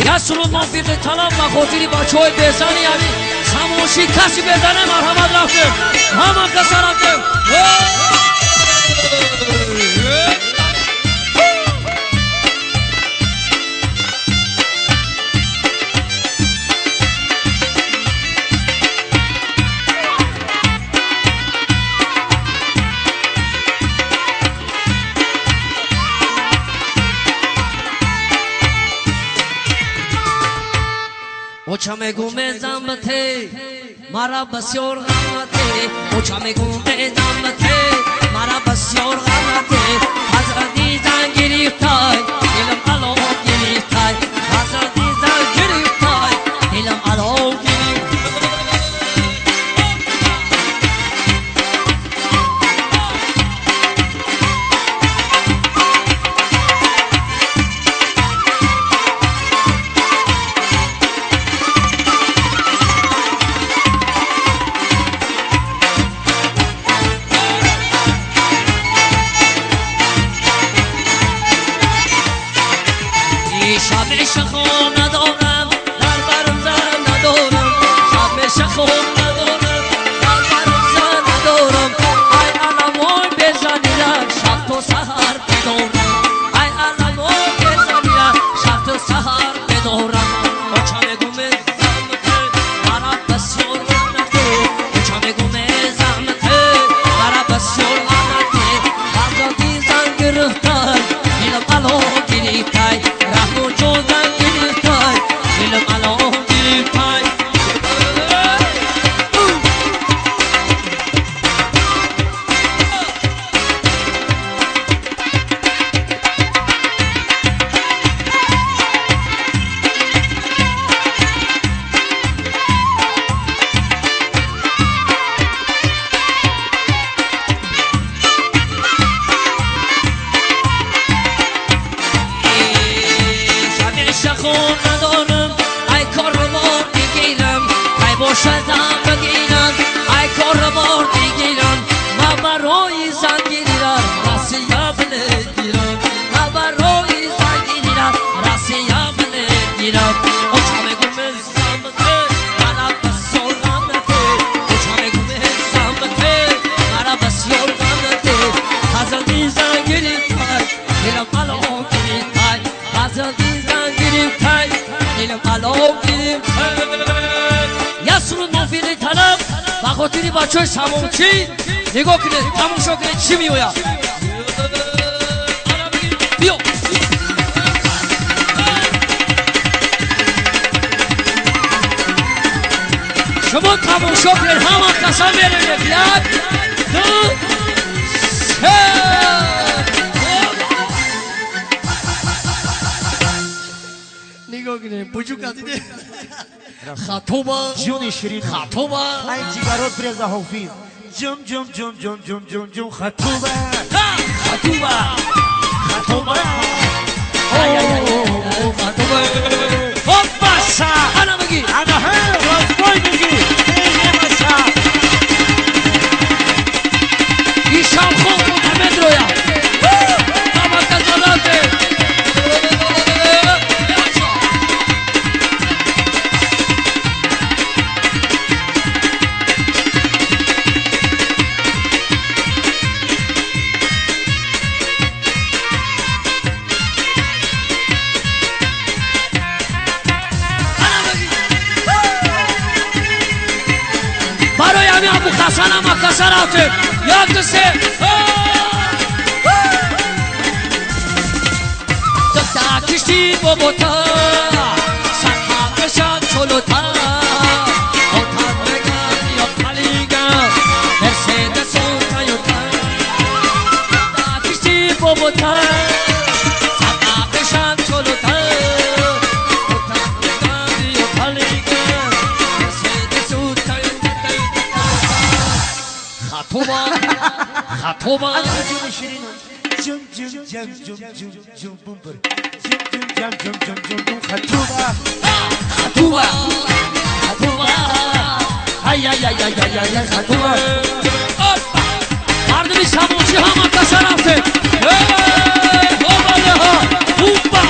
یسرون موفق طلب و خاطری بچه های بزنی همی خموشی کسی بزنه مرحمت رفته همه کسا رفته اوچم گومه زمته مرا بسیار غمته اوچم گومه زمته مرا بسیار غمته حضرتی زن گریفتای دلم علو گریفتای حضرتی زن گریفتای دلم علو گریفتای شب شخو ندارم در برم زن ندارم شب شخو ندارم در برم زن ندارم ای علمای بزنیرم شب تو سهر بدارم ای علمای بزنیرم شب تو سهر بدارم اوچم گومه زمته مرا بسیار غمته اوچم گومه زمته مرا بسیار غمته حضرتی زن گرفتای دلم علو گریفتای رحمو چون زن گریفتای دلم علو گریفتای خون ندارم ای کار بار بگیرم ای باشدم بگیرم ای کار بار بگیرم ما برای زن گیرم راسیا بلگیرم ما برای زن گیرم راسیا بلگیرم اوچم گومه زمته مرا بسیار غمته اوچم گومه زمته مرا بسیار غمته حضرتی زن گریفتای دلم علو گریفتای حضرتی زن گریفتای دلم علو گریفتای یسرون موفق طلب و خاطری بچه های سموچی نگاه کنه تماشا کنه چی میوید بیو شما تماشا کنه همه قسم برنه یک دو سه نگاه کنه بجو کدیده خطوبه جون شیرین خطوبه ای جیگرات برزا حافظ جم جم جم جم جم جم جم خطوبه خطوبه خطوبه خطوبه خب بسا انا بگی انا ها رازبای بگی ایه بسا این شام خوب محمد رویا اما کسالاته برای همین ابو خسن هم اکسر رفته یک دو سه دکتا کشتی بابوتا سرها کشان چلوتا اوتان بگم یا پلیگم مرسیدس و تایوتا دکتا کشتی بابوتا سرها کشان چلوتا اوتان بگم یا پلیگم مرسیدس و تایوتا خطوبه خطوبه جون شیرین جم جم جم جم جم جم بومبر جم جم جم جم جم جم خطوبه خطوبه خطوبه ای ای ای ای ای ای خطوبه مردمی سموچی هم اکسر رفته اوباله ها اوبا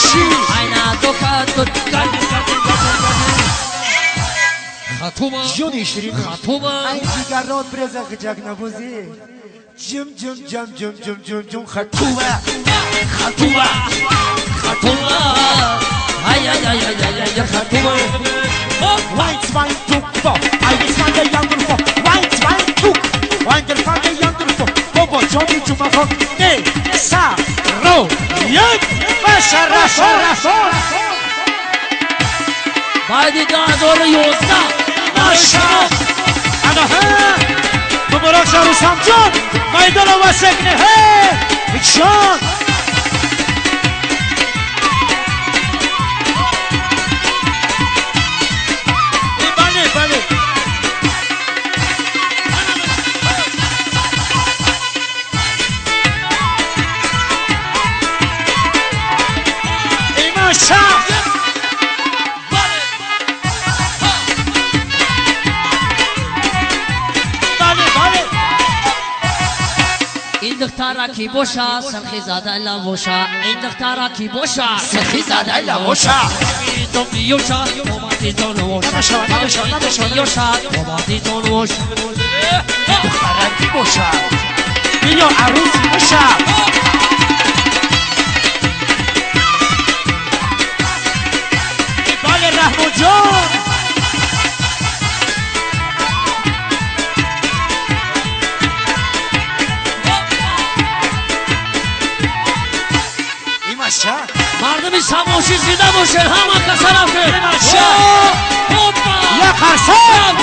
شی عینا دکتر خطوبه جونی شیرین خطوبه این جیگرات برزا خجاک نبوزی جم جم جم جم جم جم جم خطوبه خطوبه خطوبه ای ای ای ای ای خطوبه White wine took for I was find a younger for White wine took Wine der find a younger for Bobo Johnny Jumafon Ne Sa Ro Yek Basha Rasha Rasha بعد 2011 Masha Ana ha Mubarak Sharu Samjon Maydana Vasekne he Mikşan این دخترا کی بوشا سرخی زاده لوشا این دخترا کی بوشا سرخی زاده لوشا تو یوشا اومدی تو نوشا یوشا اومدی تو نوشا دخترا کی بوشا بیا عروسی بوشا بله رحمو جان مردمی سماشی زیده باشه همه کسا رفته یا خرسان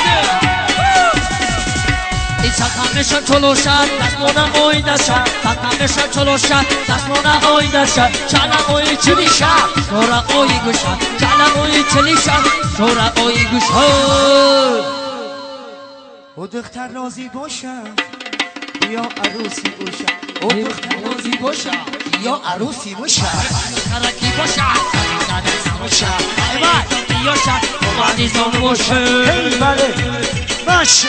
این سکمشن چلو شد دستمونه اویده شد سکمشن چلو شد دستمونه اویده شد چالا اوی چلی شد شورا اوی گوشد چالا اوی چلی شد شورا اوی گوشد او دختر راضی باشه یا عروسی باشه او دختر راضی باشه یا عروسی باشه دختر کی باشه باشه ایوان یوشا اومدی زون باشه هی بله باشه